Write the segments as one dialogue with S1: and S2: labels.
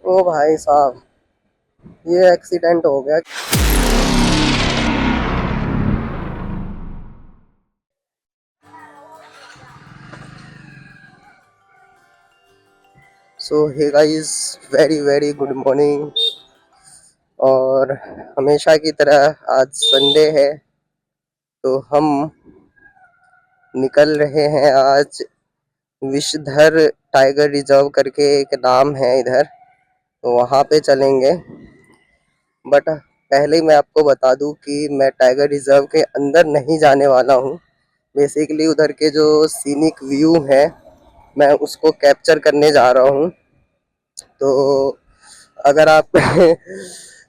S1: ओ भाई साहब, ये एक्सीडेंट हो गया। So hey guys, very very good morning. और हमेशा की तरह आज संडे है, तो हम निकल रहे हैं आज विषधर टाइगर रिजर्व करके एक नाम है इधर, तो वहाँ पे चलेंगे। बट पहले ही मैं आपको बता दूं कि मैं टाइगर रिजर्व के अंदर नहीं जाने वाला हूँ। बेसिकली उधर के जो सीनिक व्यू है, मैं उसको कैप्चर करने जा रहा हूँ। तो अगर आप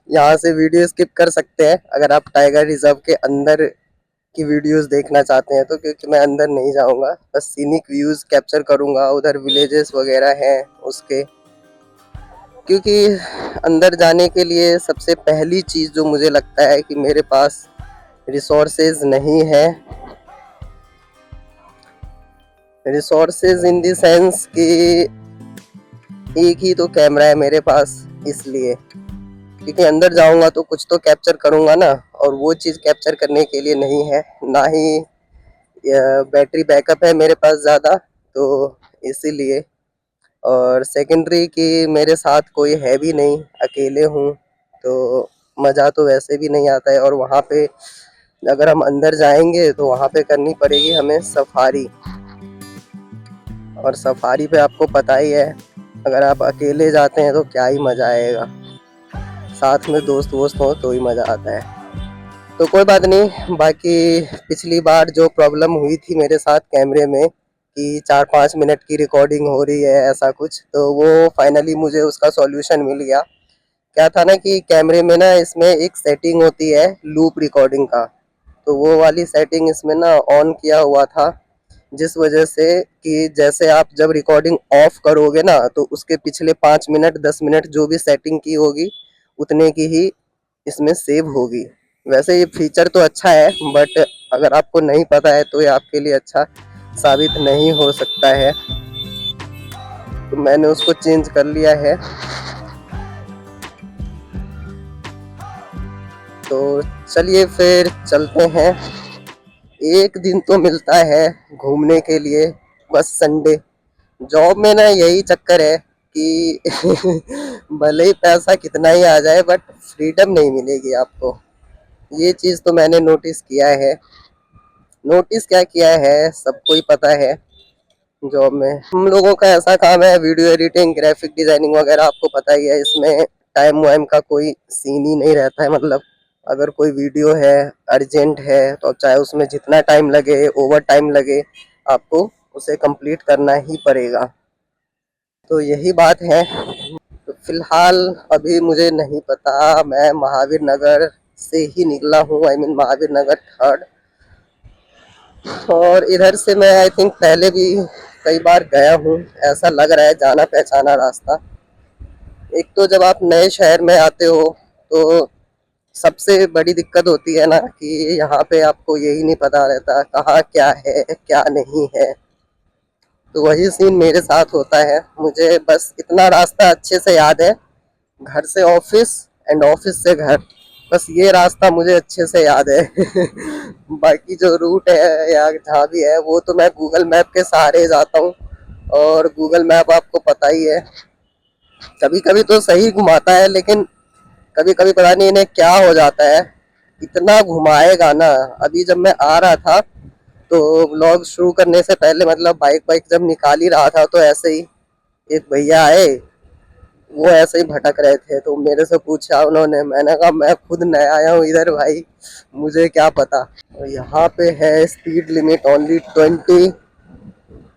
S1: यहाँ से वीडियो स्किप कर सकते हैं अगर आप टाइगर रिजर्व के अंदर की वीडियोस देखना चाहते हैं, तो क्योंकि मैं अंदर नहीं जाऊँगा, बस सीनिक व्यूज़ कैप्चर करूँगा। उधर विलेजेस वगैरह हैं उसके, क्योंकि अंदर जाने के लिए सबसे पहली चीज़ जो मुझे लगता है कि मेरे पास रिसोर्सेज नहीं है। रिसोर्सेज इन द सेंस कि एक ही तो कैमरा है मेरे पास, इसलिए क्योंकि अंदर जाऊंगा तो कुछ तो कैप्चर करूंगा ना, और वो चीज़ कैप्चर करने के लिए नहीं है, ना ही बैटरी बैकअप है मेरे पास ज़्यादा, तो इसीलिए। और सेकेंडरी कि मेरे साथ कोई है भी नहीं, अकेले हूँ, तो मज़ा तो वैसे भी नहीं आता है। और वहाँ पे अगर हम अंदर जाएंगे तो वहाँ पे करनी पड़ेगी हमें सफारी, और सफारी पे आपको पता ही है, अगर आप अकेले जाते हैं तो क्या ही मज़ा आएगा, साथ में दोस्त वोस्त हो तो ही मज़ा आता है। तो कोई बात नहीं। बाकी पिछली बार जो प्रॉब्लम हुई थी मेरे साथ कैमरे में कि 4-5 मिनट की रिकॉर्डिंग हो रही है ऐसा कुछ, तो वो फाइनली मुझे उसका सॉल्यूशन मिल गया। क्या था ना कि कैमरे में ना इसमें एक सेटिंग होती है लूप रिकॉर्डिंग का, तो वो वाली सेटिंग इसमें ना ऑन किया हुआ था, जिस वजह से कि जैसे आप जब रिकॉर्डिंग ऑफ करोगे ना, तो उसके पिछले 5 मिनट 10 मिनट जो भी सेटिंग की होगी उतने की ही इसमें सेव होगी। वैसे ये फीचर तो अच्छा है, बट अगर आपको नहीं पता है तो ये आपके लिए अच्छा साबित नहीं हो सकता है, तो मैंने उसको चेंज कर लिया है। तो चलिए फिर चलते हैं। एक दिन तो मिलता है घूमने के लिए, बस संडे। जॉब में ना यही चक्कर है कि भले ही पैसा कितना ही आ जाए, बट फ्रीडम नहीं मिलेगी आपको। ये चीज़ तो मैंने नोटिस किया है। नोटिस क्या किया है, सबको ही पता है। जॉब में हम लोगों का ऐसा काम है, वीडियो एडिटिंग, ग्राफिक डिजाइनिंग वगैरह, आपको पता ही है। इसमें टाइम वाइम का कोई सीन ही नहीं रहता है। मतलब अगर कोई वीडियो है अर्जेंट है, तो चाहे उसमें जितना टाइम लगे, ओवर टाइम लगे, आपको उसे कंप्लीट करना ही पड़ेगा। तो यही बात है। तो फिलहाल अभी मुझे नहीं पता, मैं महावीर नगर से ही निकला हूँ, I mean Mahavir Nagar third. और इधर से मैं आई थिंक पहले भी कई बार गया हूँ, ऐसा लग रहा है जाना पहचाना रास्ता। एक तो जब आप नए शहर में आते हो, तो सबसे बड़ी दिक्कत होती है ना कि यहाँ पे आपको यही नहीं पता रहता कहाँ क्या है क्या नहीं है। तो वही सीन मेरे साथ होता है। मुझे बस इतना रास्ता अच्छे से याद है, घर से ऑफिस एंड ऑफिस से घर, बस ये रास्ता मुझे अच्छे से याद है। बाकी जो रूट है या जहाँ भी है, वो तो मैं गूगल मैप के सहारे जाता हूँ। और गूगल मैप आपको पता ही है, कभी कभी तो सही घुमाता है, लेकिन कभी कभी पता नहीं इन्हें क्या हो जाता है, इतना घुमाएगा ना। अभी जब मैं आ रहा था, तो व्लॉग शुरू करने से पहले, मतलब बाइक बाइक जब निकाल ही रहा था, तो ऐसे ही एक भैया आए, वो ऐसे ही भटक रहे थे, तो मेरे से पूछा उन्होंने। मैंने कहा मैं खुद नया आया हूँ इधर भाई, मुझे क्या पता। और यहाँ पे है स्पीड लिमिट ओनली 20,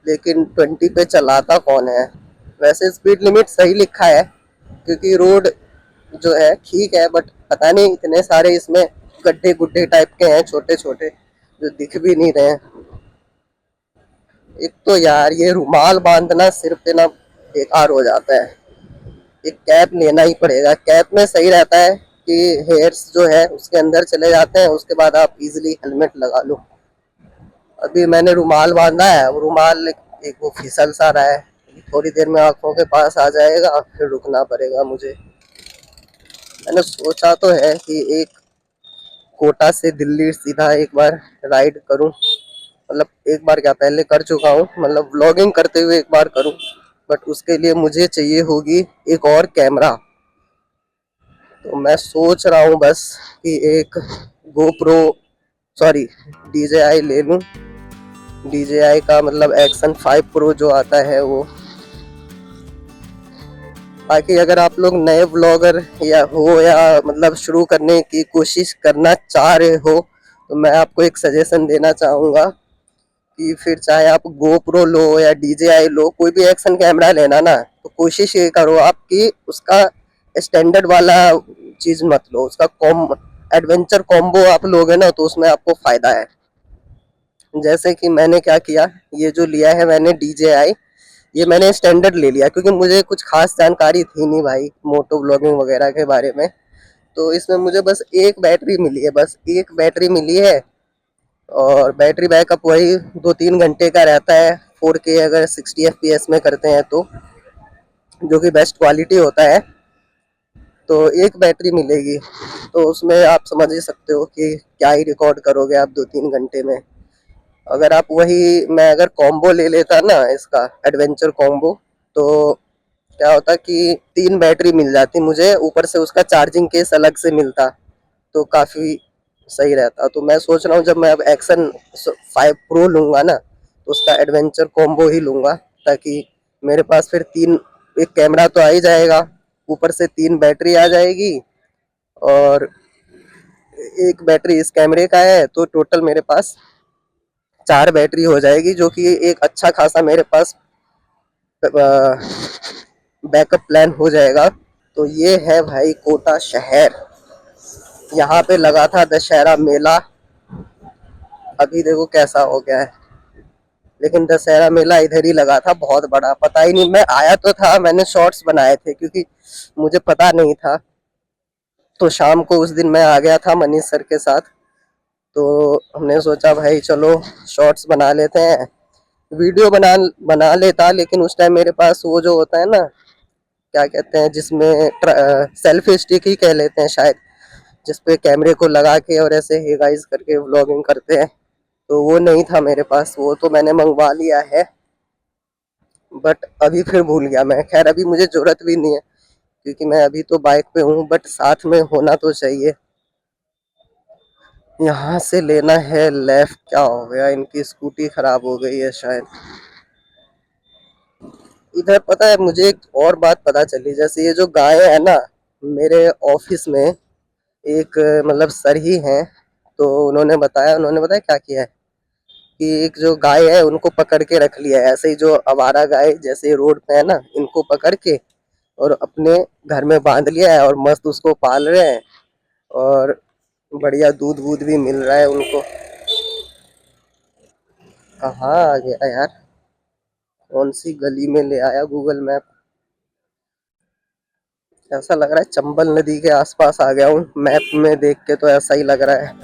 S1: लेकिन 20 पे चलाता कौन है। वैसे स्पीड लिमिट सही लिखा है, क्योंकि रोड जो है ठीक है, बट पता नहीं इतने सारे इसमें गड्ढे गुड्ढे टाइप के हैं छोटे छोटे, जो दिख भी नहीं रहे हैं। एक तो यार ये रुमाल बांधना सिर पे ना बेकार हो जाता है, एक कैप लेना ही पड़ेगा। कैप में सही रहता है कि हेयर्स जो है उसके अंदर चले जाते हैं, उसके बाद आप इजीली हेलमेट लगा लो। अभी मैंने रुमाल बांधा है, वो रुमाल एक वो फिसल सा रहा है, थोड़ी देर में आंखों के पास आ जाएगा, फिर रुकना पड़ेगा मुझे। मैंने सोचा तो है कि एक कोटा से दिल्ली सीधा एक बार राइड करूं, मतलब एक बार क्या, पहले कर चुका हूं, मतलब व्लॉगिंग करते हुए एक बार करूं। बट उसके लिए मुझे चाहिए होगी एक और कैमरा। तो मैं सोच रहा हूं बस कि एक गोप्रो, सॉरी, DJI ले लूं। DJI का मतलब एक्शन 5 प्रो जो आता है वो। बाकी अगर आप लोग नए व्लॉगर या मतलब शुरू करने की कोशिश करना चाह रहे हो, तो मैं आपको एक सजेशन देना चाहूँगा कि फिर चाहे आप गोप्रो लो या DJI लो, कोई भी एक्शन कैमरा लेना ना, तो कोशिश ये करो आपकी उसका स्टैंडर्ड वाला चीज़ मत लो। उसका एडवेंचर कॉम्बो आप लोगे ना, तो उसमें आपको फ़ायदा है। जैसे कि मैंने क्या किया, ये जो लिया है मैंने DJI, ये मैंने स्टैंडर्ड ले लिया क्योंकि मुझे कुछ खास जानकारी थी नहीं भाई मोटो ब्लॉगिंग वगैरह के बारे में। तो इसमें मुझे बस एक बैटरी मिली है, बस एक बैटरी मिली है। और बैटरी बैकअप वही 2-3 घंटे का रहता है, 4K अगर 60 FPS में करते हैं तो, जो कि बेस्ट क्वालिटी होता है। तो एक बैटरी मिलेगी, तो उसमें आप समझ ही सकते हो कि क्या ही रिकॉर्ड करोगे आप 2-3 घंटे में। अगर आप वही, मैं अगर कॉम्बो ले लेता ना इसका एडवेंचर कॉम्बो, तो क्या होता कि 3 बैटरी मिल जाती मुझे, ऊपर से उसका चार्जिंग केस अलग से मिलता, तो काफ़ी सही रहता। तो मैं सोच रहा हूँ जब मैं अब एक्शन 5 प्रो लूँगा ना, तो उसका एडवेंचर कॉम्बो ही लूँगा, ताकि मेरे पास फिर एक कैमरा तो आ ही जाएगा, ऊपर से 3 बैटरी आ जाएगी, और एक बैटरी इस कैमरे का है, तो टोटल मेरे पास 4 बैटरी हो जाएगी, जो कि एक अच्छा खासा मेरे पास बैकअप प्लान हो जाएगा। तो ये है भाई कोटा शहर। यहाँ पे लगा था दशहरा मेला, अभी देखो कैसा हो गया है। लेकिन दशहरा मेला इधर ही लगा था, बहुत बड़ा। पता ही नहीं, मैं आया तो था, मैंने शॉर्ट्स बनाए थे क्योंकि मुझे पता नहीं था। तो शाम को उस दिन मैं आ गया था मनीष सर के साथ, तो हमने सोचा भाई चलो शॉर्ट्स बना लेते हैं। वीडियो बना बना लेता, लेकिन उस टाइम मेरे पास वो जो होता है ना, क्या कहते हैं, जिसमें सेल्फी स्टिक ही कह लेते हैं शायद, जिसपे कैमरे को लगा के और ऐसे हे गाइस करके व्लॉगिंग करते हैं, तो वो नहीं था मेरे पास। वो तो मैंने मंगवा लिया है, बट अभी फिर भूल गया मैं। खैर अभी मुझे जरूरत भी नहीं है क्योंकि मैं अभी तो बाइक पे हूँ, बट साथ में होना तो चाहिए। यहाँ से लेना है लेफ्ट। क्या हो गया, इनकी स्कूटी खराब हो गई है शायद। इधर पता है मुझे एक और बात पता चली, जैसे ये जो गाय है ना, मेरे ऑफिस में एक मतलब सर ही हैं, तो उन्होंने बताया क्या किया है कि एक जो गाय है उनको पकड़ के रख लिया है, ऐसे ही जो आवारा गाय जैसे रोड पे है ना, इनको पकड़ के और अपने घर में बांध लिया है, और मस्त उसको पाल रहे हैं, और बढ़िया दूध वूध भी मिल रहा है उनको। कहाँ आ गया यार, कौन सी गली में ले आया गूगल मैप। ऐसा लग रहा है चंबल नदी के आसपास आ गया हूँ, मैप में देख के तो ऐसा ही लग रहा है।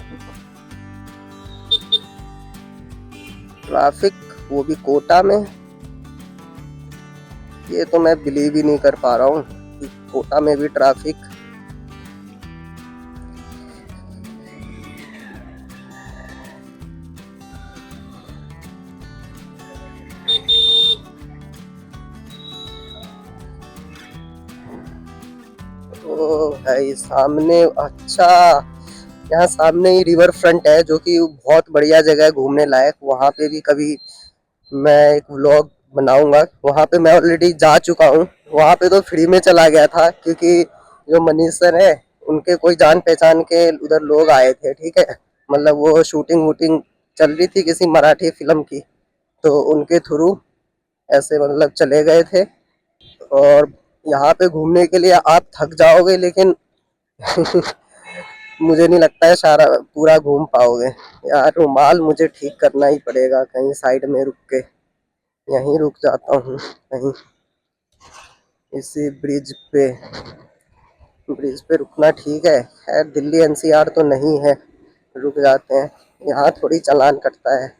S1: ट्रैफिक, वो भी कोटा में। ये तो मैं बिलीव ही नहीं कर पा रहा हूँ कि कोटा में भी ट्रैफिक। ओ भाई सामने, अच्छा, यहाँ सामने ही रिवर फ्रंट है, जो कि बहुत बढ़िया जगह है घूमने लायक। वहाँ पे भी कभी मैं एक व्लॉग बनाऊंगा। वहाँ पे मैं ऑलरेडी जा चुका हूँ। वहाँ पे तो फ्री में चला गया था क्योंकि जो मनीष सर है, उनके कोई जान पहचान के उधर लोग आए थे, ठीक है। मतलब वो शूटिंग वूटिंग चल रही थी किसी मराठी फिल्म की, तो उनके थ्रू ऐसे मतलब चले गए थे। और यहाँ पे घूमने के लिए आप थक जाओगे, लेकिन मुझे नहीं लगता है सारा पूरा घूम पाओगे। यार रुमाल मुझे ठीक करना ही पड़ेगा, कहीं साइड में रुक के। यहीं रुक जाता हूँ कहीं, इसी ब्रिज पे रुकना ठीक है। खैर दिल्ली NCR तो नहीं है, रुक जाते हैं। यहाँ थोड़ी चालान कटता है।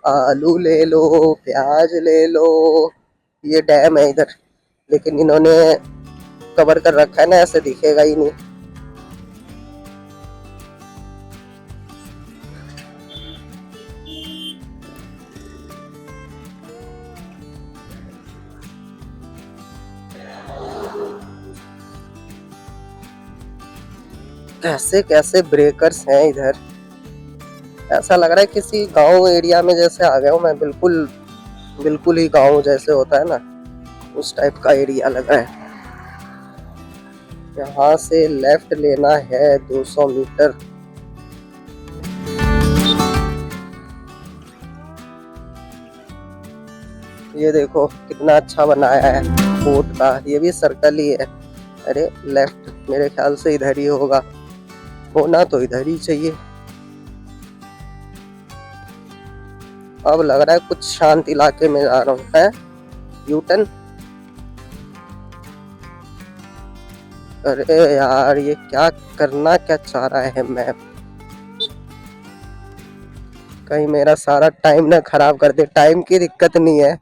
S1: आलू ले लो, प्याज ले लो, ये डैम है इधर, लेकिन इन्होंने कवर कर रखा है ना, ऐसे दिखेगा ही नहीं। कैसे कैसे ब्रेकर्स हैं इधर, ऐसा लग रहा है किसी गांव एरिया में जैसे आ गया हूँ मैं। बिल्कुल बिल्कुल ही गांव जैसे होता है ना, उस टाइप का एरिया लग रहा है। यहाँ से लेफ्ट लेना है 200 मीटर। ये देखो कितना अच्छा बनाया है बोट का, ये भी सर्कल ही है। अरे लेफ्ट मेरे ख्याल से इधर ही होगा, होना तो इधर ही चाहिए। अब लग रहा है कुछ शांत इलाके में जा रहा हूँ। है यूटर्न। अरे यार ये क्या करना क्या चाह रहा है मैप, कहीं मेरा सारा टाइम ना खराब कर दे। टाइम की दिक्कत नहीं है,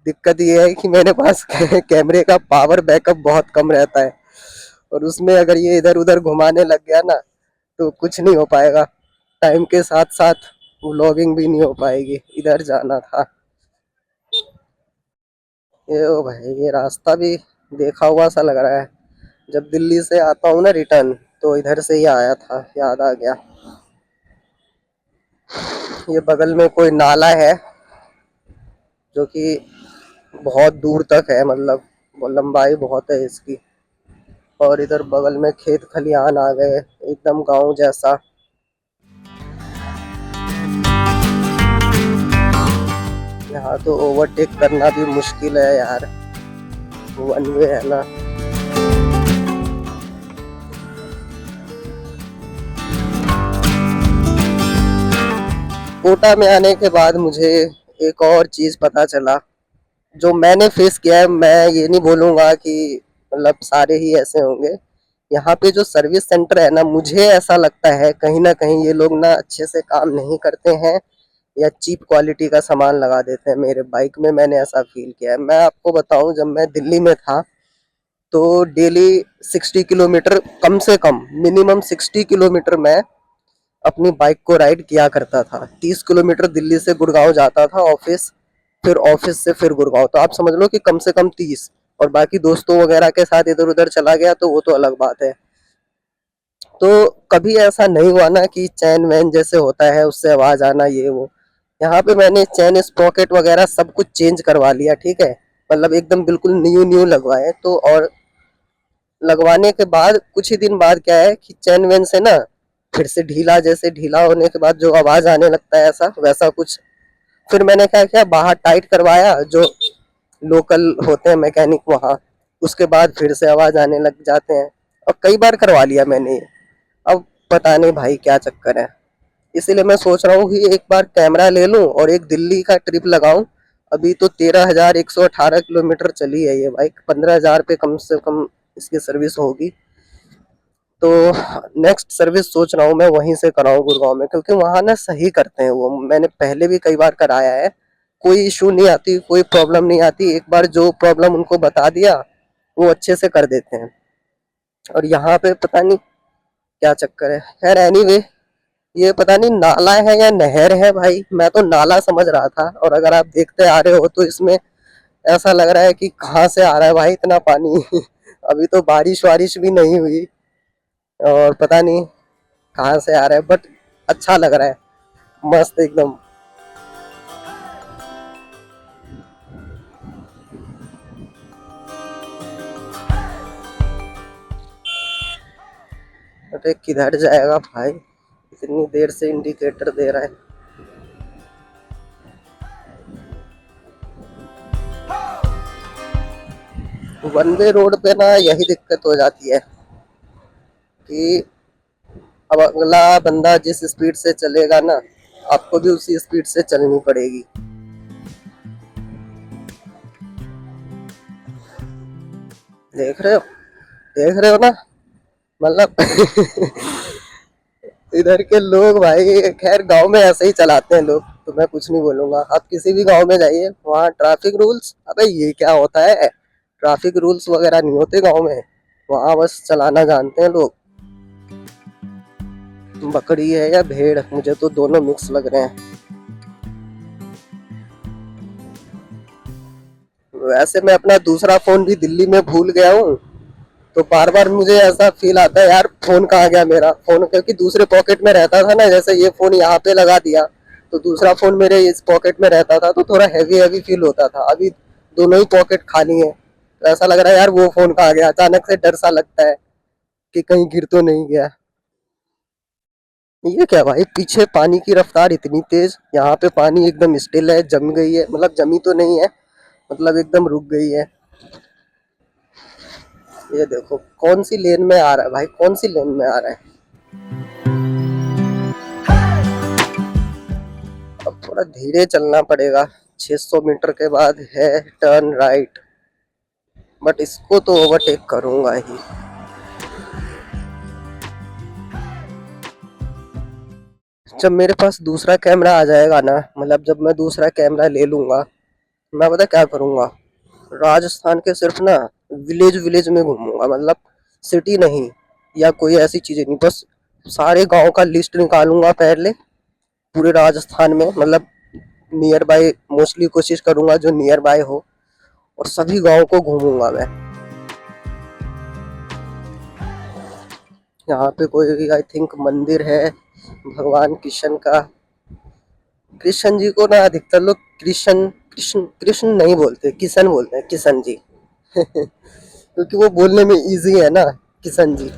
S1: दिक्कत ये है कि मेरे पास कैमरे का पावर बैकअप बहुत कम रहता है, और उसमें अगर ये इधर उधर घुमाने लग गया ना तो कुछ नहीं हो पाएगा। टाइम के साथ साथ व्लॉगिंग भी नहीं हो पाएगी। इधर जाना था। ये ओ भाई, ये रास्ता भी देखा हुआ सा लग रहा है। जब दिल्ली से आता हूँ ना रिटर्न, तो इधर से ही आया था, याद आ गया। ये बगल में कोई नाला है जो कि बहुत दूर तक है, मतलब लंबाई बहुत है इसकी। और इधर बगल में खेत खलिहान आ गए, एकदम गांव जैसा। यहाँ तो ओवरटेक करना भी मुश्किल है यार, वन वे है ना। कोटा में आने के बाद मुझे एक और चीज पता चला जो मैंने फेस किया है। मैं ये नहीं बोलूंगा कि मतलब सारे ही ऐसे होंगे। यहाँ पे जो सर्विस सेंटर है ना, मुझे ऐसा लगता है कहीं ना कहीं ये लोग ना अच्छे से काम नहीं करते हैं, या चीप क्वालिटी का सामान लगा देते हैं। मेरे बाइक में मैंने ऐसा फील किया है। मैं आपको बताऊं, जब मैं दिल्ली में था तो डेली 60 किलोमीटर, कम से कम मिनिमम 60 किलोमीटर मैं अपनी बाइक को राइड किया करता था। 30 किलोमीटर दिल्ली से गुड़गांव जाता था ऑफिस, फिर ऑफिस से फिर गुड़गांव। तो आप समझ लो कि कम से कम 30, और बाकी दोस्तों वगैरह के साथ इधर उधर चला गया तो वो तो अलग बात है। तो कभी ऐसा नहीं हुआ ना कि चैन वैन जैसे होता है उससे आवाज आना ये वो। यहाँ पे मैंने चैन स्प्रॉकेट वगैरह सब कुछ चेंज करवा लिया, ठीक है, मतलब एकदम बिल्कुल न्यू न्यू लगवाए। तो और लगवाने के बाद कुछ ही दिन बाद क्या है कि चैन वैन से ना फिर से ढीला, जैसे ढीला होने के बाद जो आवाज आने लगता है ऐसा वैसा कुछ। फिर मैंने क्या किया, बाहर टाइट करवाया, जो लोकल होते हैं मैकेनिक वहाँ, उसके बाद फिर से आवाज आने लग जाते हैं। और कई बार करवा लिया मैंने ये। अब पता नहीं भाई क्या चक्कर है, इसीलिए मैं सोच रहा हूँ कि एक बार कैमरा ले लूं और एक दिल्ली का ट्रिप लगाऊं। अभी तो 13,118 किलोमीटर चली है ये बाइक, 15,000 पे कम से कम इसकी सर्विस होगी। तो नेक्स्ट सर्विस सोच रहा हूँ मैं वहीं से कराऊँ गुड़गांव में, क्योंकि वहाँ ना सही करते हैं वो। मैंने पहले भी कई बार कराया है, कोई इशू नहीं आती, कोई प्रॉब्लम नहीं आती। एक बार जो प्रॉब्लम उनको बता दिया वो अच्छे से कर देते हैं। और यहाँ पे पता नहीं क्या चक्कर है। खैर एनीवे, ये पता नहीं नाला है या नहर है भाई, मैं तो नाला समझ रहा था। और अगर आप देखते आ रहे हो तो इसमें ऐसा लग रहा है कि कहाँ से आ रहा है भाई इतना पानी। अभी तो बारिश वारिश भी नहीं हुई, और पता नहीं कहाँ से आ रहा है, बट अच्छा लग रहा है, मस्त एकदम। अरे किधर जाएगा भाई, इतनी देर से इंडिकेटर दे रहा है। वन वे रोड पे ना यही दिक्कत हो जाती है कि अब अगला बंदा जिस स्पीड से चलेगा ना, आपको भी उसी स्पीड से चलनी पड़ेगी। देख रहे हो, देख रहे हो ना, मतलब इधर के लोग भाई, खैर गांव में ऐसे ही चलाते हैं लोग। तो मैं कुछ नहीं बोलूंगा। आप किसी भी गांव में जाइए, वहाँ ट्रैफिक रूल्स, अबे ये क्या होता है, ट्रैफिक रूल्स वगैरह नहीं होते गांव में, वहाँ बस चलाना जानते हैं लोग। बकरी है या भेड़, मुझे तो दोनों मिक्स लग रहे हैं। वैसे मैं अपना दूसरा फोन भी दिल्ली में भूल गया हूँ, तो बार बार मुझे ऐसा फील आता है यार फोन कहाँ गया मेरा फोन, क्योंकि दूसरे पॉकेट में रहता था ना, जैसे ये फोन यहाँ पे लगा दिया तो दूसरा फोन मेरे इस पॉकेट में रहता था, तो थोड़ा हैवी हैवी फील होता था। अभी दोनों ही पॉकेट खाली है, तो ऐसा लग रहा है यार वो फोन कहाँ गया, अचानक से डर सा लगता है कि कहीं गिर तो नहीं गया। ये क्या भाई, पीछे पानी की रफ्तार इतनी तेज, यहाँ पे पानी एकदम स्टिल है, जम गई है, मतलब जमी तो नहीं है, मतलब एकदम रुक गई है। ये देखो कौन सी लेन में आ रहा है भाई, कौन सी लेन में आ रहा है। अब थोड़ा धीरे चलना पड़ेगा, 600 मीटर के बाद है टर्न राइट, बट इसको तो ओवरटेक करूंगा ही। जब मेरे पास दूसरा कैमरा आ जाएगा ना, मतलब जब मैं दूसरा कैमरा ले लूंगा, मैं पता क्या करूंगा, राजस्थान के सिर्फ ना विलेज विलेज में घूमूंगा, मतलब सिटी नहीं या कोई ऐसी चीजें नहीं, बस सारे गांव का लिस्ट निकालूंगा पहले पूरे राजस्थान में, मतलब नियर बाय मोस्टली कोशिश करूंगा जो नियर बाय हो, और सभी गांव को घूमूंगा मैं। यहाँ पे कोई आई थिंक मंदिर है भगवान कृष्ण का। कृष्ण जी को ना अधिकतर लोग कृष्ण कृष्ण कृष्ण नहीं बोलते, किशन बोलते हैं, किशन जी क्योंकि वो बोलने में इजी है ना, किशन जी।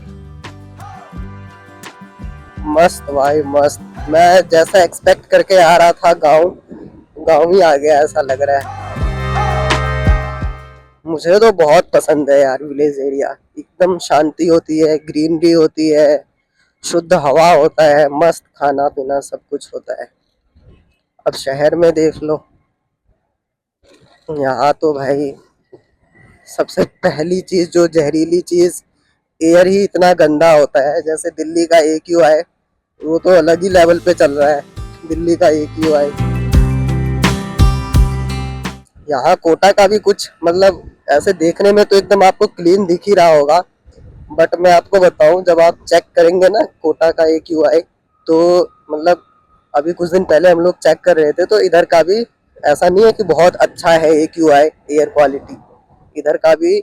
S1: मस्त भाई मस्त, मैं जैसा एक्सपेक्ट करके आ रहा था गांव, गांव ही आ गया ऐसा लग रहा है। मुझे तो बहुत पसंद है यार विलेज एरिया, एकदम शांति होती है, ग्रीनरी होती है, शुद्ध हवा होता है, मस्त खाना पीना सब कुछ होता है। अब शहर में देख लो, यहाँ तो भाई सबसे पहली चीज जो जहरीली चीज, एयर ही इतना गंदा होता है। जैसे दिल्ली का AQI, वो तो अलग ही लेवल पे चल रहा है, दिल्ली का AQI। यहाँ कोटा का भी कुछ मतलब ऐसे देखने में तो एकदम आपको क्लीन दिख ही रहा होगा, बट मैं आपको बताऊं जब आप चेक करेंगे ना कोटा का AQI, तो मतलब अभी कुछ दिन पहले हम लोग चेक कर रहे थे, तो इधर का भी ऐसा नहीं है कि बहुत अच्छा है AQI एयर क्वालिटी, इधर का भी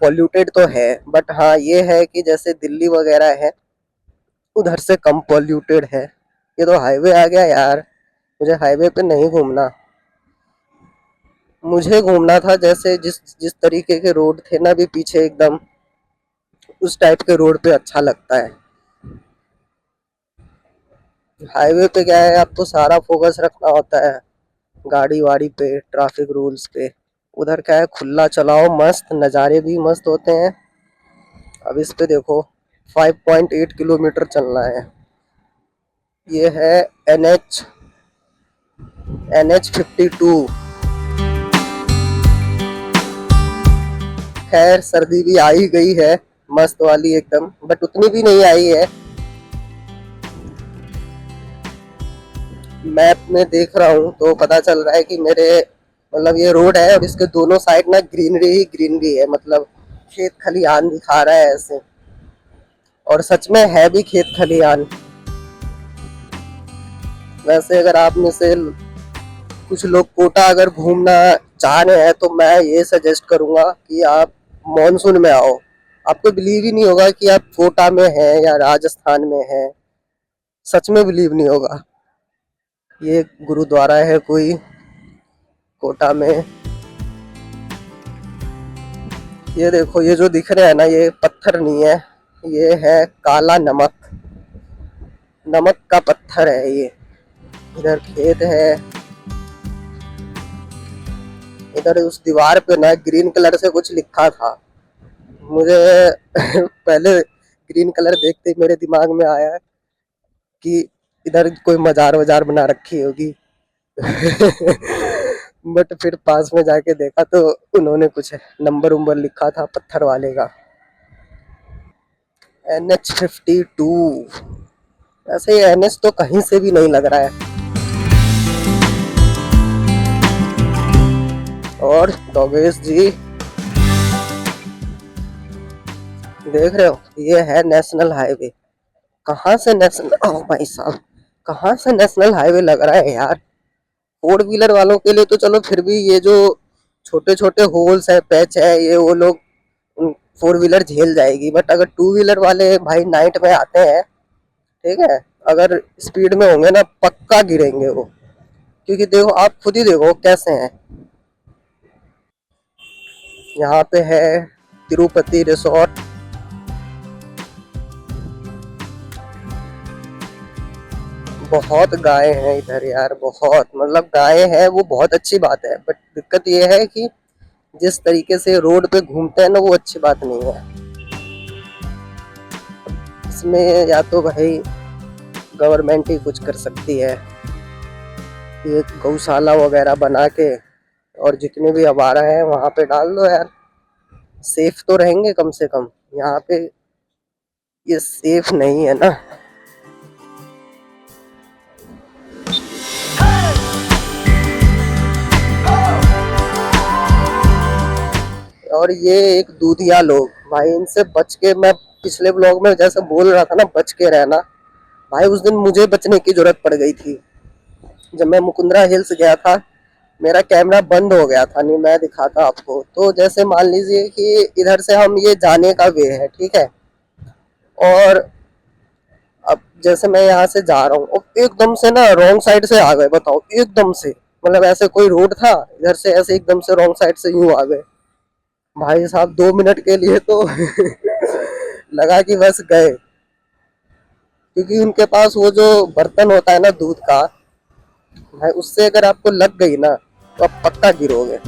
S1: पॉल्यूटेड तो है, बट हाँ ये है कि जैसे दिल्ली वगैरह है उधर से कम पॉल्यूटेड है। ये तो हाईवे आ गया यार, मुझे हाईवे पे नहीं घूमना, मुझे घूमना था जैसे जिस जिस तरीके के रोड थे ना अभी पीछे एकदम, उस टाइप के रोड पे अच्छा लगता है। हाईवे पे क्या है, आपको सारा फोकस रखना होता है गाड़ी वाड़ी पे, ट्रैफिक रूल्स पे। उधर क्या है, खुला चलाओ, मस्त नज़ारे भी मस्त होते हैं। अब इस पे देखो 5.8 किलोमीटर चलना है, ये है NH52। खैर सर्दी भी आ ही गई है मस्त वाली एकदम, बट उतनी भी नहीं आई है। मैप में देख रहा हूँ तो पता चल रहा है कि मेरे मतलब ये रोड है और इसके दोनों साइड ना ग्रीनरी ही ग्रीनरी है, मतलब खेत खलिहान दिखा रहा है ऐसे, और सच में है भी खेत खलिहान। वैसे अगर आप में से कुछ लोग कोटा अगर घूमना चाह रहे हैं, तो मैं ये सजेस्ट करूंगा कि आप मॉनसून में आओ। आपको बिलीव ही नहीं होगा कि आप कोटा में हैं या राजस्थान में हैं, सच में बिलीव नहीं होगा। ये गुरुद्वारा है कोई कोटा में, ये देखो ये जो दिख रहे हैं ना, ये पत्थर नहीं है, ये है काला नमक, नमक का पत्थर है ये। इधर खेत है, इधर उस दीवार पे ना ग्रीन कलर से कुछ लिखा था, मुझे पहले ग्रीन कलर देखते ही मेरे दिमाग में आया कि इधर कोई मजार वजार बना रखी होगी बट फिर पास में जाके देखा तो उन्होंने कुछ नंबर उम्बर लिखा था पत्थर वाले का, NH52। वैसे ये NH तो कहीं से भी नहीं लग रहा है। और दोगेश जी देख रहे हो, ये है नेशनल हाईवे। कहाँ से नेशनल, ओ भाई साहब, कहाँ से नेशनल हाईवे लग रहा है यार। फोर व्हीलर वालों के लिए तो चलो फिर भी, ये जो छोटे छोटे होल्स है, पैच है, ये वो लोग फोर व्हीलर झेल जाएगी। बट अगर टू व्हीलर वाले भाई नाइट में आते हैं, ठीक है, अगर स्पीड में होंगे ना, पक्का गिरेंगे वो। क्योंकि देखो, आप खुद ही देखो कैसे हैं। यहाँ पे है तिरुपति रिसोर्ट। बहुत गाय हैं इधर यार, बहुत, मतलब गाय है वो बहुत अच्छी बात है, बट दिक्कत ये है कि जिस तरीके से रोड पे घूमते हैं ना, वो अच्छी बात नहीं है। इसमें या तो भाई गवर्नमेंट ही कुछ कर सकती है, ये गौशाला वगैरह बना के, और जितने भी आवारा हैं वहां पे डाल दो यार, सेफ तो रहेंगे कम से कम। यहाँ पे ये सेफ नहीं है ना। और ये एक दूधिया लोग, भाई इनसे बच के, मैं पिछले ब्लॉग में जैसे बोल रहा था ना, बच के रहना। भाई उस दिन मुझे बचने की जरूरत पड़ गई थी, जब मैं मुकुंदरा हिल्स गया था। मेरा कैमरा बंद हो गया था, नहीं मैं दिखाता आपको। तो जैसे मान लीजिए कि इधर से हम, ये जाने का वे है, ठीक है, और अब जैसे मैं यहाँ से जा रहा हूँ, और एकदम से ना रॉन्ग साइड से आ गए, बताओ, एकदम से। मतलब ऐसे कोई रोड था, इधर से ऐसे एकदम से रॉन्ग साइड से यूं आ गए। भाई साहब 2 मिनट के लिए तो लगा कि बस गए। क्योंकि उनके पास वो जो बर्तन होता है ना दूध का, भाई उससे अगर आपको लग गई ना, तो आप पक्का गिरोगे।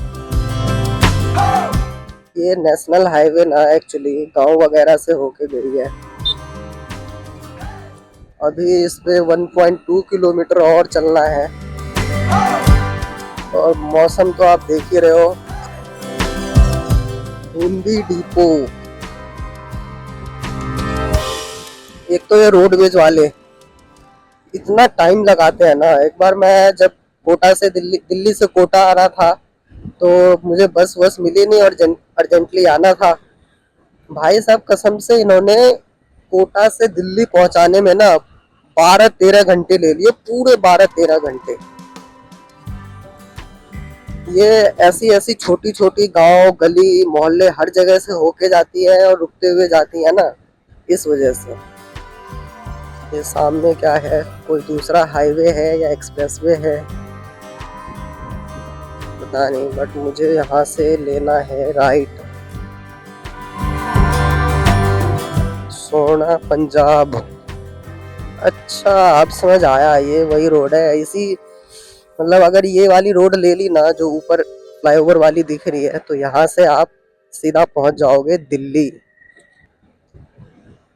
S1: ये नेशनल हाईवे ना एक्चुअली गांव वगैरह से होके गई है। अभी इस पे 1.2 किलोमीटर और चलना है। और मौसम तो आप देख ही रहे हो, बूंदी डिपो। एक तो ये रोडवेज वाले इतना टाइम लगाते हैं ना। एक बार मैं जब कोटा से दिल्ली से कोटा आ रहा था, तो मुझे बस मिली नहीं और अर्जेंटली आना था। भाई साहब कसम से इन्होंने कोटा से दिल्ली पहुंचाने में ना 12-13 घंटे ले लिए, पूरे 12-13 घंटे। ये ऐसी ऐसी छोटी छोटी गांव गली मोहल्ले हर जगह से होके जाती है और रुकते हुए जाती है ना, इस वजह से। ये सामने क्या है, कोई दूसरा हाईवे है या एक्सप्रेसवे है, पता नहीं, बट मुझे यहाँ से लेना है राइट, सोना पंजाब। अच्छा, अब समझ आया, ये वही रोड है। इसी, मतलब अगर ये वाली रोड ले ली ना, जो ऊपर फ्लाईओवर वाली दिख रही है, तो यहाँ से आप सीधा पहुंच जाओगे दिल्ली।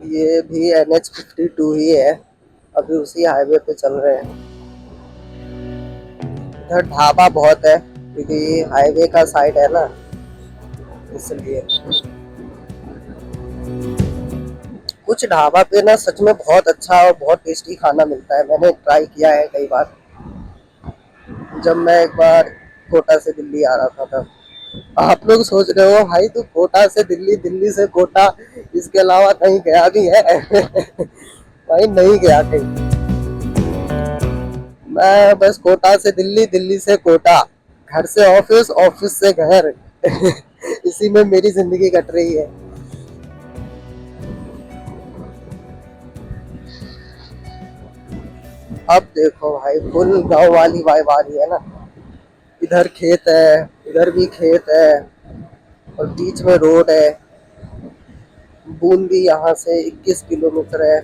S1: ये भी NH-52 ही है, अभी उसी हाईवे पे चल रहे हैं। इधर ढाबा बहुत है, क्योंकि हाईवे का साइड है ना, इसलिए। कुछ ढाबा पे ना सच में बहुत अच्छा और बहुत टेस्टी खाना मिलता है, मैंने ट्राई किया है कई बार, जब मैं एक बार कोटा से दिल्ली आ रहा था तब। आप लोग सोच रहे हो भाई तू कोटा से दिल्ली, दिल्ली से कोटा, इसके अलावा कहीं गया भी है? भाई नहीं गया कहीं। मैं बस कोटा से दिल्ली, दिल्ली से कोटा, घर से ऑफिस, ऑफिस से घर। इसी में मेरी जिंदगी कट रही है। अब देखो भाई, फुल गांव वाली वाइब आ रही है ना। इधर खेत है, इधर भी खेत है, और बीच में रोड है। बूंदी यहाँ से 21 किलोमीटर है।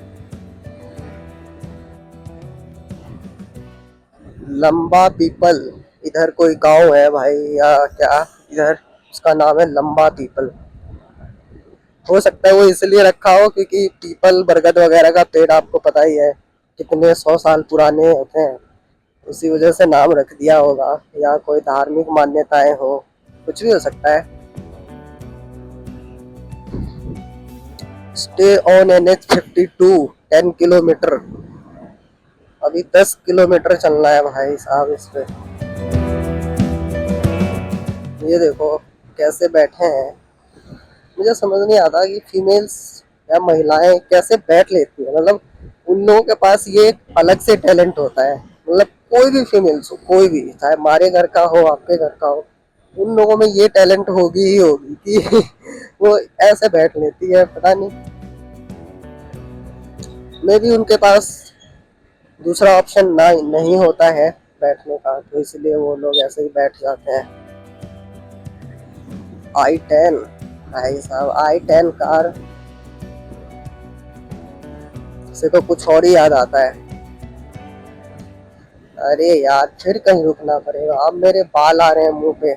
S1: लंबा पीपल, इधर कोई गांव है भाई या क्या, इधर उसका नाम है लंबा पीपल। हो सकता है वो इसलिए रखा हो क्योंकि पीपल बरगद वगैरह का पेड़ आपको पता ही है कितने 100 साल पुराने होते हैं, उसी वजह से नाम रख दिया होगा, या कोई धार्मिक मान्यताएं हो, कुछ भी हो सकता है। Stay on NH-52 10 kilometre. अभी 10 किलोमीटर चलना है भाई साहब इस पे। ये देखो कैसे बैठे हैं। मुझे समझ नहीं आता कि फीमेल्स या महिलाएं कैसे बैठ लेती है। मतलब उन लोगों के पास ये एक अलग से टैलेंट होता है। मतलब कोई भी फीमेल्स हो, कोई भी, चाहे हमारे घर का हो आपके घर का हो, उन लोगों में ये टैलेंट होगी ही होगी कि वो ऐसे बैठ लेती है। पता नहीं, मे भी उनके पास दूसरा ऑप्शन ना नहीं होता है बैठने का, तो इसलिए वो लोग ऐसे ही बैठ जाते हैं। i10, भाई साहब i10 कार से तो कुछ और ही याद आता है। अरे यार फिर कहीं रुकना पड़ेगा, अब मेरे बाल आ रहे हैं मुंह पे।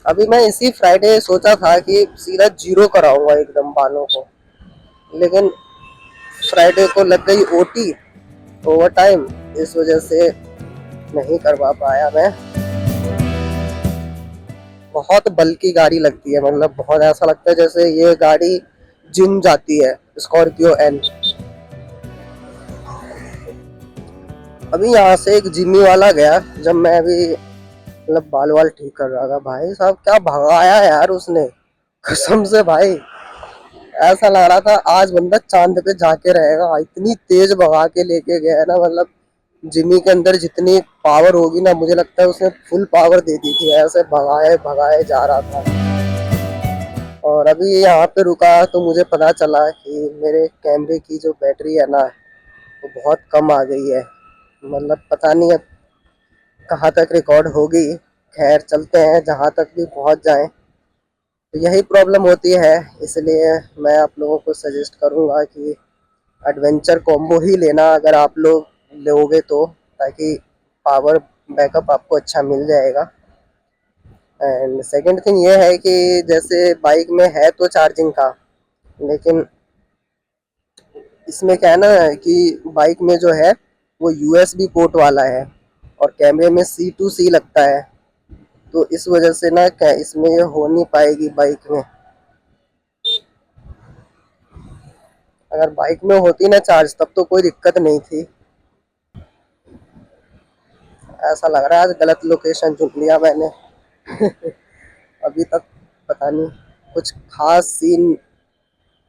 S1: अभी मैं इसी फ्राइडे सोचा था कि सीधा जीरो कराऊंगा एकदम बालों को, लेकिन फ्राइडे को लग गई ओटी, ओवर टाइम, इस वजह से नहीं करवा पाया मैं। बहुत बल्कि गाड़ी लगती है, मतलब बहुत ऐसा लगता है जैसे ये गाड़ी जिम जाती है, स्कॉर्पियो एन। अभी यहाँ से एक जिम्मी वाला गया जब मैं अभी मतलब बाल वाल ठीक कर रहा था, भाई साहब क्या भगाया यार उसने, कसम से भाई ऐसा लग रहा था आज बंदा चांद पे जाके रहेगा। इतनी तेज भगा के लेके गया है ना, मतलब जिमी के अंदर जितनी पावर होगी ना, मुझे लगता है उसने फुल पावर दे दी थी, ऐसे भगाए भगाए जा रहा था। और अभी यहाँ पे रुका तो मुझे पता चला कि मेरे कैमरे की जो बैटरी है ना वो बहुत कम आ गई है। मतलब पता नहीं अब कहाँ तक रिकॉर्ड होगी। खैर चलते हैं, जहाँ तक भी पहुँच जाएं। तो यही प्रॉब्लम होती है, इसलिए मैं आप लोगों को सजेस्ट करूँगा कि एडवेंचर कॉम्बो ही लेना अगर आप लोग लोगे तो, ताकि पावर बैकअप आपको अच्छा मिल जाएगा। एंड सेकंड थिंग ये है कि जैसे बाइक में है तो चार्जिंग का, लेकिन इसमें क्या है ना कि बाइक में जो है वो यूएसबी पोर्ट वाला है और कैमरे में C to C लगता है। तो इस वजह से ना क्या इसमें ये हो नहीं पाएगी बाइक में। अगर बाइक में होती ना चार्ज तब तो कोई दिक्कत नहीं थी। ऐसा लग रहा है आज गलत लोकेशन चुन लिया मैंने। अभी तक पता नहीं कुछ खास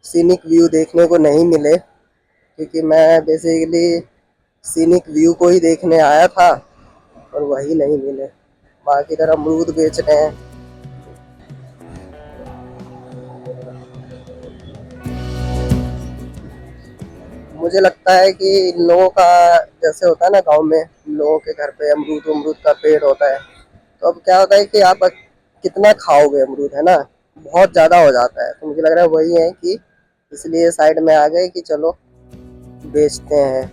S1: सीनिक व्यू देखने को नहीं मिले, क्योंकि मैं बेसिकली सीनिक व्यू को ही देखने आया था और वही नहीं मिले। बाकी तरह अमरूद बेच रहे हैं। मुझे लगता है कि इन लोगों का जैसे होता है ना गांव में, इन लोगों के घर पे अमरूद अमरूद का पेड़ होता है, तो अब क्या होता है कि आप कितना खाओगे अमरूद, है ना, बहुत ज़्यादा हो जाता है। तो मुझे लग रहा है वही है कि इसलिए साइड में आ गए कि चलो बेचते हैं।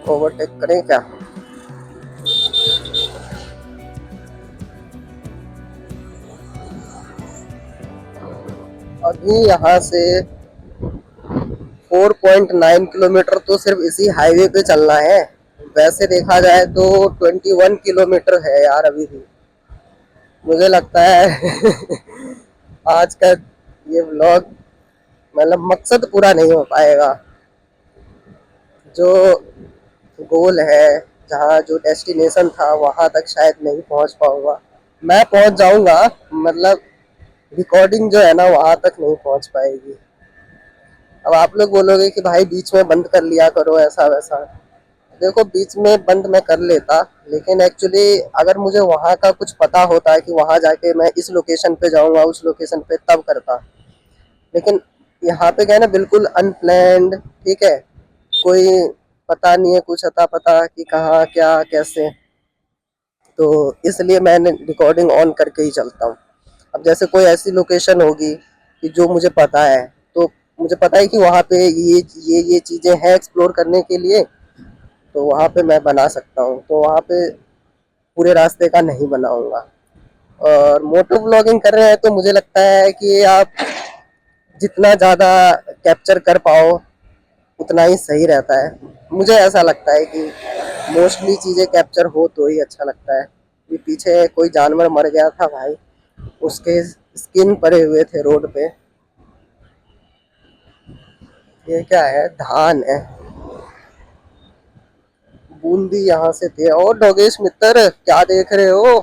S1: ओवरटेक करें क्या? अभी यहाँ से 4.9 किलोमीटर तो सिर्फ इसी हाईवे पे चलना है। वैसे देखा जाए तो 21 किलोमीटर है यार अभी भी। मुझे लगता है आज का ये व्लॉग मतलब मकसद पूरा नहीं हो पाएगा। जो गोल है, जहाँ जो डेस्टिनेशन था वहां तक शायद नहीं पहुंच पाऊंगा। मैं पहुंच जाऊंगा, मतलब रिकॉर्डिंग जो है ना वहां तक नहीं पहुंच पाएगी। अब आप लोग बोलोगे कि भाई बीच में बंद कर लिया करो ऐसा वैसा। देखो बीच में बंद मैं कर लेता, लेकिन एक्चुअली अगर मुझे वहाँ का कुछ पता होता कि वहाँ जाके मैं इस लोकेशन पे जाऊँगा उस लोकेशन पे, तब करता। लेकिन यहाँ पे क्या है ना, बिल्कुल अनप्लैंड, ठीक है, कोई पता नहीं है कुछ अता पता कि कहाँ क्या कैसे। तो इसलिए मैंने रिकॉर्डिंग ऑन करके ही चलता हूँ। अब जैसे कोई ऐसी लोकेशन होगी कि जो मुझे पता है, तो मुझे पता है कि वहाँ पे ये चीज़ें हैं एक्सप्लोर करने के लिए, तो वहाँ पे मैं बना सकता हूँ। तो वहाँ पे पूरे रास्ते का नहीं बनाऊंगा। और मोटो ब्लॉगिंग कर रहे हैं तो मुझे लगता है कि आप जितना ज़्यादा कैप्चर कर पाओ उतना ही सही रहता है। मुझे ऐसा लगता है कि मोस्टली चीज़ें कैप्चर हो तो ही अच्छा लगता है। ये पीछे कोई जानवर मर गया था भाई, उसके स्किन पड़े हुए थे रोड पे। ये क्या है? धान है। बूंदी यहाँ से थे। और डोगेश मित्र क्या देख रहे हो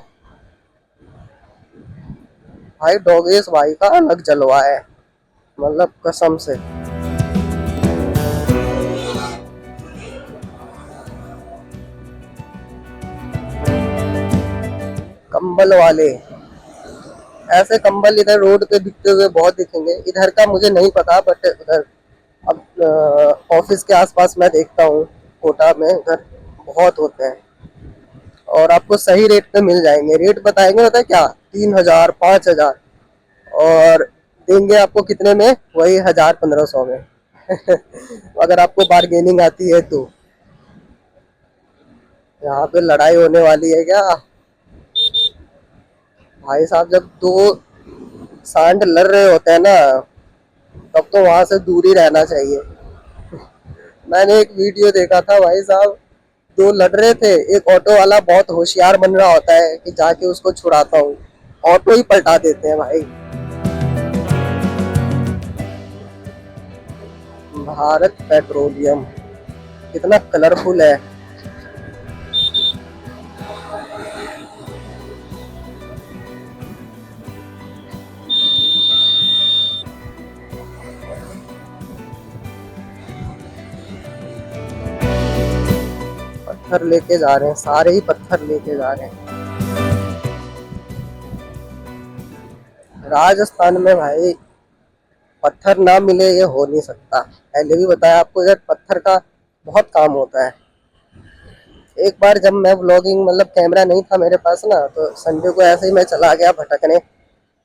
S1: भाई? डोगेश भाई का अलग जलवा है, मतलब कसम से। कंबल वाले, ऐसे कंबल इधर रोड पे बिकते हुए बहुत दिखेंगे। इधर का मुझे नहीं पता, बट उधर अब ऑफिस के आसपास मैं देखता हूँ कोटा में, उधर बहुत होते हैं। और आपको सही रेट पे मिल जाएंगे। रेट बताएंगे पता है क्या? 3,000 5,000, और देंगे आपको कितने में? वही 1,000 1500 में। अगर आपको बार्गेनिंग आती है तो। यहाँ पे लड़ाई होने वाली है क्या भाई साहब? जब दो सांड लड़ रहे होते हैं ना, तब तो वहां से दूर ही रहना चाहिए। मैंने एक वीडियो देखा था भाई साहब, दो लड़ रहे थे। एक ऑटो वाला बहुत होशियार बन रहा होता है कि जाके उसको छुड़ाता हूँ, ऑटो ही पलटा देते हैं भाई। भारत पेट्रोलियम कितना कलरफुल है। पत्थर लेके जा रहे हैं, सारे ही पत्थर लेके जा रहे हैं। राजस्थान में भाई पत्थर ना मिले ये हो नहीं सकता। पहले भी बताया आपको, इधर पत्थर का बहुत काम होता है। एक बार जब मैं व्लॉगिंग, मतलब कैमरा नहीं था मेरे पास ना, तो संडे को ऐसे ही मैं चला गया भटकने।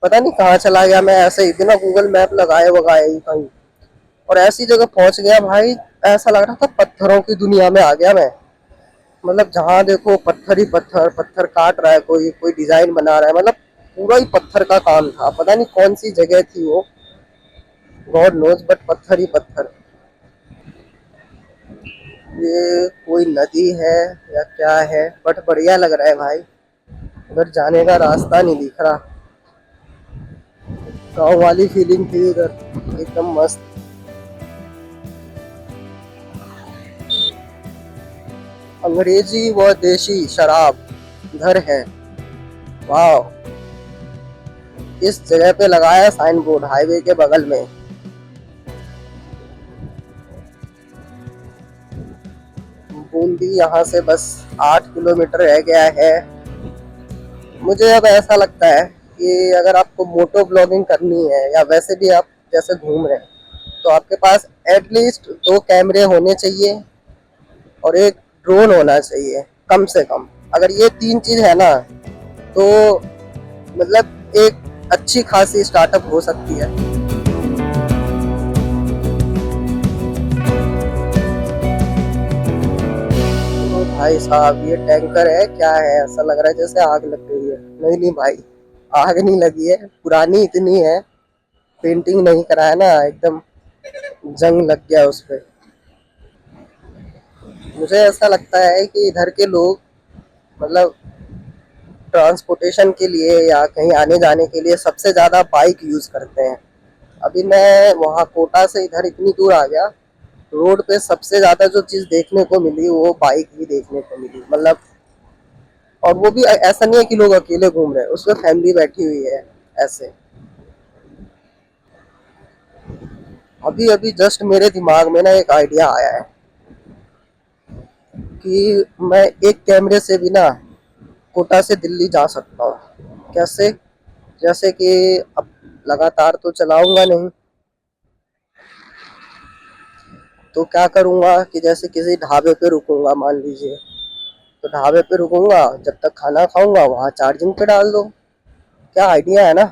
S1: पता नहीं कहाँ चला गया मैं, ऐसे ही बिना गूगल मैप लगाए वगाए ही कहीं, और ऐसी जगह पहुंच गया भाई, ऐसा लग रहा था पत्थरों की दुनिया में आ गया मैं। मतलब जहाँ देखो पत्थर ही पत्थर, पत्थर काट रहा है कोई, कोई डिजाइन बना रहा है, मतलब पूरा ही पत्थर का काम था। पता नहीं कौन सी जगह थी वो, गॉड नोज, बट पत्थर ही पत्थर। ये कोई नदी है या क्या है, बट बढ़िया लग रहा है भाई। उधर जाने का रास्ता नहीं दिख रहा। गाँव वाली फीलिंग थी उधर, एकदम मस्त। अंग्रेजी व देशी शराब घर है। वाह, इस जगह पे लगाया साइन बोर्ड हाईवे के बगल में। बूंदी यहाँ से बस 8 किलोमीटर रह गया है। मुझे अब ऐसा लगता है कि अगर आपको मोटो ब्लॉगिंग करनी है, या वैसे भी आप जैसे घूम रहे हैं, तो आपके पास एटलीस्ट 2 कैमरे होने चाहिए और एक ड्रोन होना चाहिए कम से कम। अगर ये 3 चीज है ना, तो मतलब एक अच्छी खासी स्टार्टअप हो सकती है। तो भाई साहब ये टैंकर है क्या है? ऐसा लग रहा है जैसे आग लग गई है। नहीं नहीं भाई, आग नहीं लगी है, पुरानी इतनी है, पेंटिंग नहीं करा है ना, एकदम जंग लग गया उस पे। मुझे ऐसा लगता है कि इधर के लोग, मतलब ट्रांसपोर्टेशन के लिए या कहीं आने जाने के लिए सबसे ज्यादा बाइक यूज करते हैं। अभी मैं वहाँ कोटा से इधर इतनी दूर आ गया, रोड पे सबसे ज्यादा जो चीज देखने को मिली वो बाइक ही देखने को मिली, मतलब। और वो भी ऐसा नहीं है कि लोग अकेले घूम रहे हैं, उसमें फैमिली बैठी हुई है ऐसे। अभी अभी जस्ट मेरे दिमाग में ना एक आइडिया आया है कि मैं एक कैमरे से भी ना कोटा से दिल्ली जा सकता हूँ। कैसे? जैसे कि अब लगातार तो चलाऊंगा नहीं, तो क्या करूंगा कि जैसे किसी ढाबे पे रुकूंगा मान लीजिए, तो ढाबे पे रुकूंगा, जब तक खाना खाऊंगा वहां चार्जिंग पे डाल दो। क्या आइडिया है ना?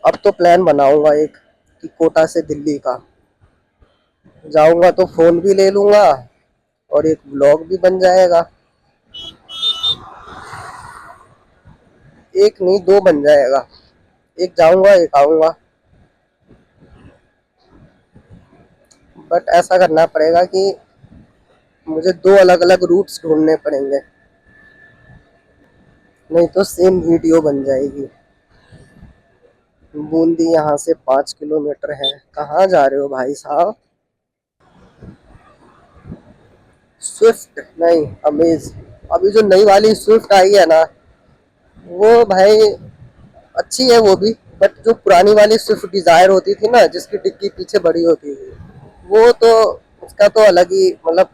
S1: अब तो प्लान बनाऊंगा एक, कि कोटा से दिल्ली का जाऊंगा तो फोन भी ले लूंगा और एक ब्लॉग भी बन जाएगा। एक नहीं, 2 बन जाएगा, एक जाऊंगा एक आऊंगा। बट ऐसा करना पड़ेगा कि मुझे 2 अलग अलग रूट्स ढूंढने पड़ेंगे, नहीं तो सेम वीडियो बन जाएगी। बूंदी यहाँ से 5 किलोमीटर है। कहाँ जा रहे हो भाई साहब? स्विफ्ट नहीं, अमेज। अभी जो नई वाली स्विफ्ट आई है ना, वो भाई अच्छी है वो भी। बट जो पुरानी वाली स्विफ्ट डिजायर होती थी ना, जिसकी डिक्की पीछे बड़ी होती थी, वो तो उसका तो अलग ही मतलब,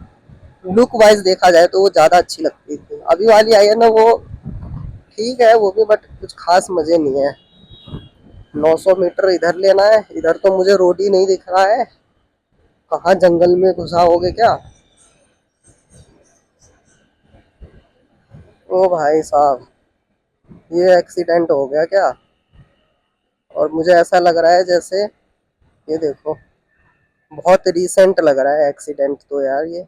S1: लुक वाइज देखा जाए तो वो ज्यादा अच्छी लगती थी। अभी वाली आई है ना, वो ठीक है वो भी, बट कुछ खास मजे नहीं है। 900 मीटर इधर लेना है, इधर तो मुझे रोड ही नहीं दिख रहा है। कहाँ जंगल में घुसा होगे क्या? ओ भाई साहब, ये एक्सीडेंट हो गया क्या? और मुझे ऐसा लग रहा है जैसे, ये देखो, बहुत रिसेंट लग रहा है एक्सीडेंट तो यार ये।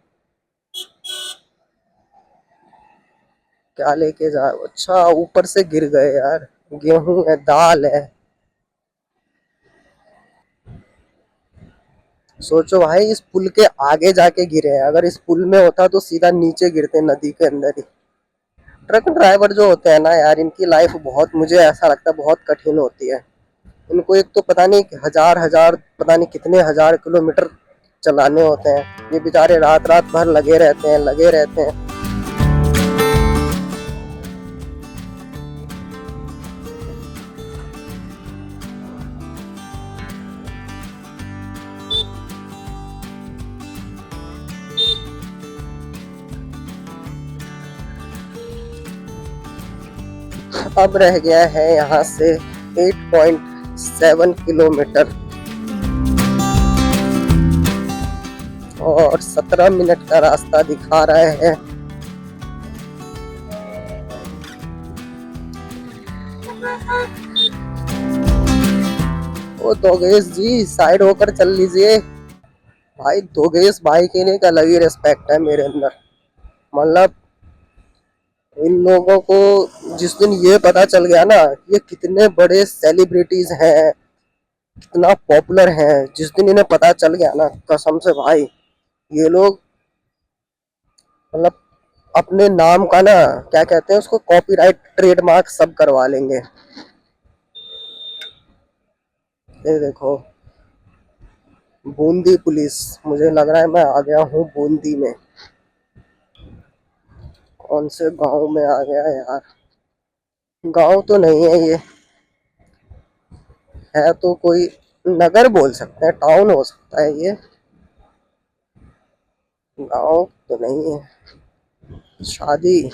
S1: क्या लेके जा, अच्छा ऊपर से गिर गए यार। गेहूं है, दाल है। सोचो भाई, इस पुल के आगे जाके गिरे हैं। अगर इस पुल में होता तो सीधा नीचे गिरते नदी के अंदर ही। ट्रक ड्राइवर जो होते हैं ना यार, इनकी लाइफ बहुत, मुझे ऐसा लगता है, बहुत कठिन होती है। इनको एक तो पता नहीं हजार हजार, पता नहीं कितने हजार किलोमीटर चलाने होते हैं। ये बेचारे रात रात भर लगे रहते हैं, लगे रहते हैं। अब रह गया है यहाँ से 8.7 किलोमीटर और 17 मिनट का रास्ता दिखा रहा है। ओ दोगेश जी, साइड होकर चल लीजिए। भाई दोगेश भाई के लिए एक अलग ही रिस्पेक्ट है मेरे अंदर। मतलब इन लोगों को जिस दिन ये पता चल गया ना, ये कितने बड़े सेलिब्रिटीज हैं, कितना पॉपुलर हैं, जिस दिन इन्हें पता चल गया ना, कसम से भाई, ये लोग मतलब अपने नाम का ना, क्या कहते हैं उसको, कॉपीराइट ट्रेडमार्क सब करवा लेंगे। ये देखो, बूंदी पुलिस। मुझे लग रहा है मैं आ गया हूँ बूंदी में। कौन से गांव में आ गया यार? गांव तो नहीं है ये, है तो कोई नगर बोल सकते हैं, टाउन हो सकता है ये, गांव तो नहीं है। शादी,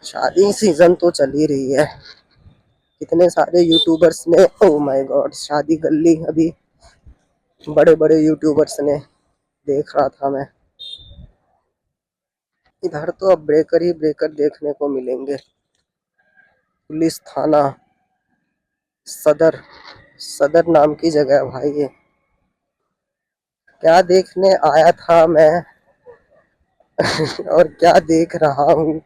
S1: शादी सीजन तो चल ही रही है। कितने सारे यूट्यूबर्स ने, ओ माय गॉड, शादी कर ली अभी। बड़े बड़े यूट्यूबर्स ने, देख रहा था मैं। इधर तो अब ब्रेकर ही ब्रेकर देखने को मिलेंगे। पुलिस थाना सदर, सदर नाम की जगह है भाई ये। क्या देखने आया था मैं और क्या देख रहा हूँ।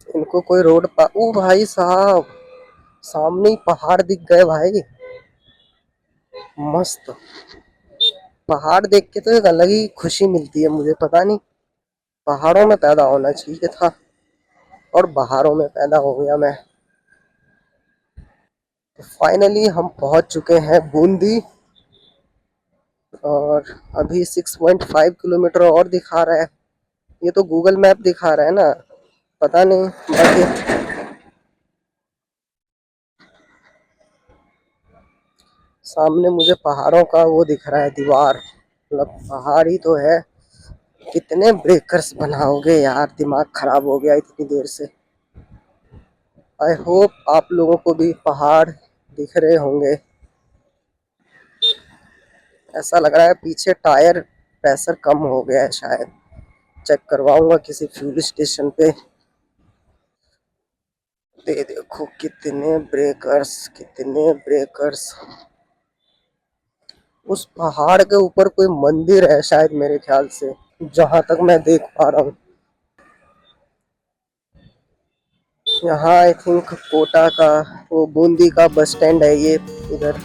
S1: इनको कोई रोड पा, ओ भाई साहब, सामने ही पहाड़ दिख गए भाई। मस्त। पहाड़ देख के तो एक अलग ही खुशी मिलती है मुझे, पता नहीं। पहाड़ों में पैदा होना चाहिए था, और बहारों में पैदा हो गया मैं। तो फाइनली हम पहुंच चुके हैं बूंदी। और अभी 6.5 किलोमीटर और दिखा रहा है। ये तो गूगल मैप दिखा रहा है ना, पता नहीं बाकी। सामने मुझे पहाड़ों का वो दिख रहा है, दीवार, मतलब पहाड़ ही तो है। कितने ब्रेकर्स बनाओगे यार, दिमाग खराब हो गया इतनी देर से। आई होप आप लोगों को भी पहाड़ दिख रहे होंगे। ऐसा लग रहा है पीछे टायर प्रेशर कम हो गया है शायद। चेक करवाऊंगा किसी फ्यूल स्टेशन पे। दे देखो कितने ब्रेकर्स, कितने ब्रेकर्स। उस पहाड़ के ऊपर कोई मंदिर है शायद, मेरे ख्याल से, जहां तक मैं देख पा रहा हूँ। यहाँ आई थिंक कोटा का, वो बूंदी का बस स्टैंड है ये, इधर।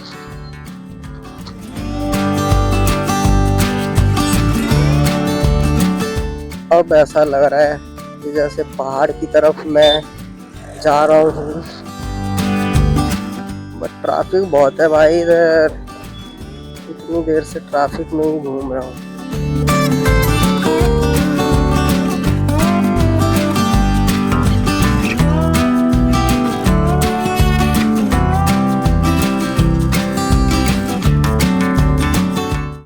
S1: अब ऐसा लग रहा है कि जैसे पहाड़ की तरफ मैं जा रहा हूँ। बट ट्रैफिक बहुत है भाई इधर। इतनी देर से ट्रैफिक में ही घूम रहा हूँ।